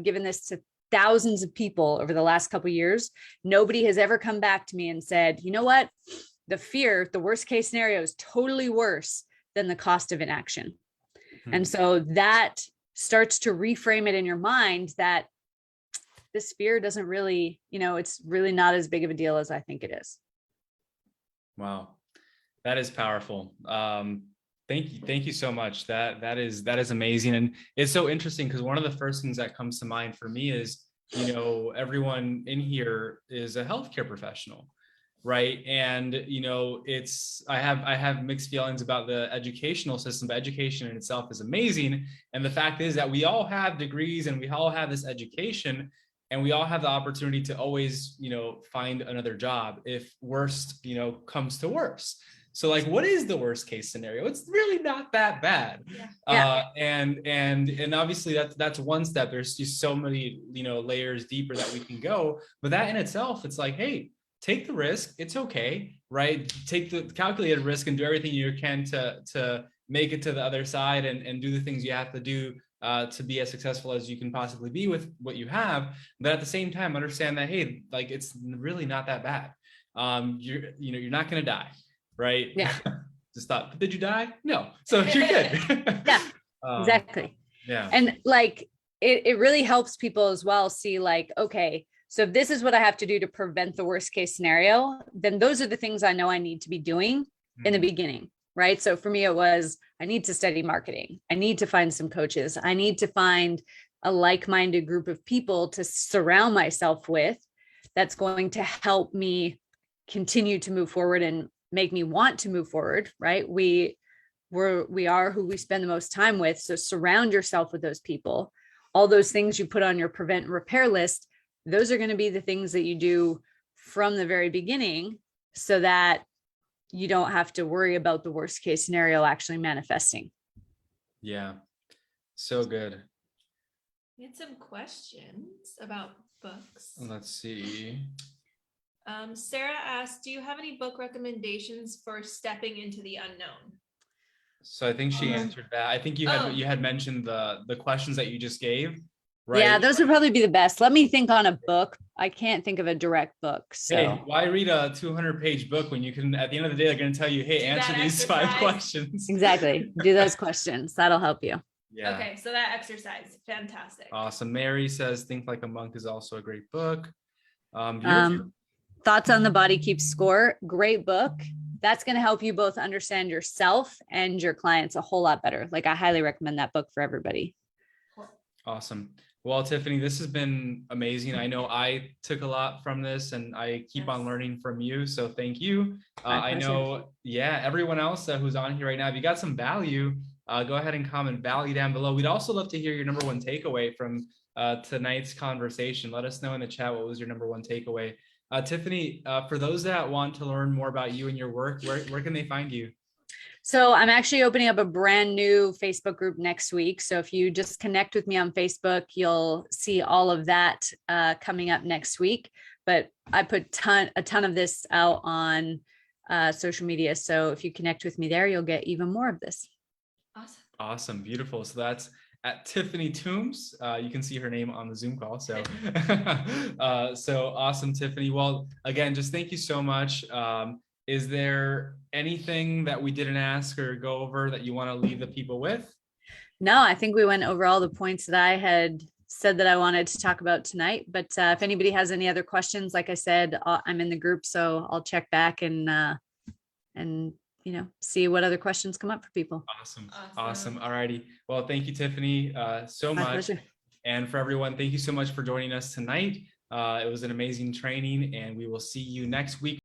given this to thousands of people over the last couple of years. Nobody has ever come back to me and said, you know what? The worst case scenario is totally worse than the cost of inaction. And so that starts to reframe it in your mind that this fear doesn't really, it's really not as big of a deal as I think it is. Wow. That is powerful. Thank you so much. That is amazing. And it's so interesting because one of the first things that comes to mind for me is, everyone in here is a healthcare professional. Right. And, I have mixed feelings about the educational system, but education in itself is amazing. And the fact is that we all have degrees and we all have this education, and we all have the opportunity to always, find another job if worst, comes to worst. So like, what is the worst case scenario? It's really not that bad. Yeah. And obviously that's one step. There's just so many, layers deeper that we can go, but that in itself, it's like, hey, take the risk. It's okay, right? Take the calculated risk and do everything you can to make it to the other side and do the things you have to do to be as successful as you can possibly be with what you have. But at the same time, understand that, hey, like, it's really not that bad. You're not going to die, right? Yeah. Just thought, did you die? No. So you're good. Yeah, exactly. Yeah. And like, it really helps people as well see like, okay, so if this is what I have to do to prevent the worst case scenario, then those are the things I know I need to be doing in the beginning, right? So for me, it was, I need to study marketing. I need to find some coaches. I need to find a like-minded group of people to surround myself with that's going to help me continue to move forward and make me want to move forward, right? We are who we spend the most time with. So surround yourself with those people. All those things you put on your prevent and repair list, those are going to be the things that you do from the very beginning so that you don't have to worry about the worst case scenario actually manifesting. Yeah. So good. We had some questions about books. Let's see. Sarah asked, do you have any book recommendations for stepping into the unknown? So I think she answered that. I think you had mentioned the questions that you just gave, right? Yeah, those would probably be the best. Let me think on a book. I can't think of a direct book. So hey, why read a 200-page book when you can, at the end of the day, they're going to tell you, hey, answer these 5 questions. Exactly. Do those questions. That'll help you. Yeah. Okay, so that exercise, fantastic. Awesome. Mary says, Think Like a Monk is also a great book. Beautiful. Thoughts on the Body Keeps Score. Great book. That's going to help you both understand yourself and your clients a whole lot better. Like, I highly recommend that book for everybody. Awesome. Well, Tiffany, this has been amazing. I know I took a lot from this and I keep on learning from you. So thank you. I know, everyone else who's on here right now, if you got some value, go ahead and comment value down below. We'd also love to hear your number one takeaway from tonight's conversation. Let us know in the chat what was your number one takeaway. Tiffany, for those that want to learn more about you and your work, where can they find you? So I'm actually opening up a brand new Facebook group next week. So if you just connect with me on Facebook, you'll see all of that coming up next week. But I put a ton of this out on social media. So if you connect with me there, you'll get even more of this. Awesome. Beautiful. So that's at Tiffany Toombs. You can see her name on the Zoom call. So, so awesome, Tiffany. Well, again, just thank you so much. Is there anything that we didn't ask or go over that you want to leave the people with? No, I think we went over all the points that I had said that I wanted to talk about tonight. But if anybody has any other questions, like I said, I'm in the group, so I'll check back and see what other questions come up for people. Awesome. All righty. Well, thank you, Tiffany, so much. Pleasure. And for everyone, thank you so much for joining us tonight. It was an amazing training, and we will see you next week.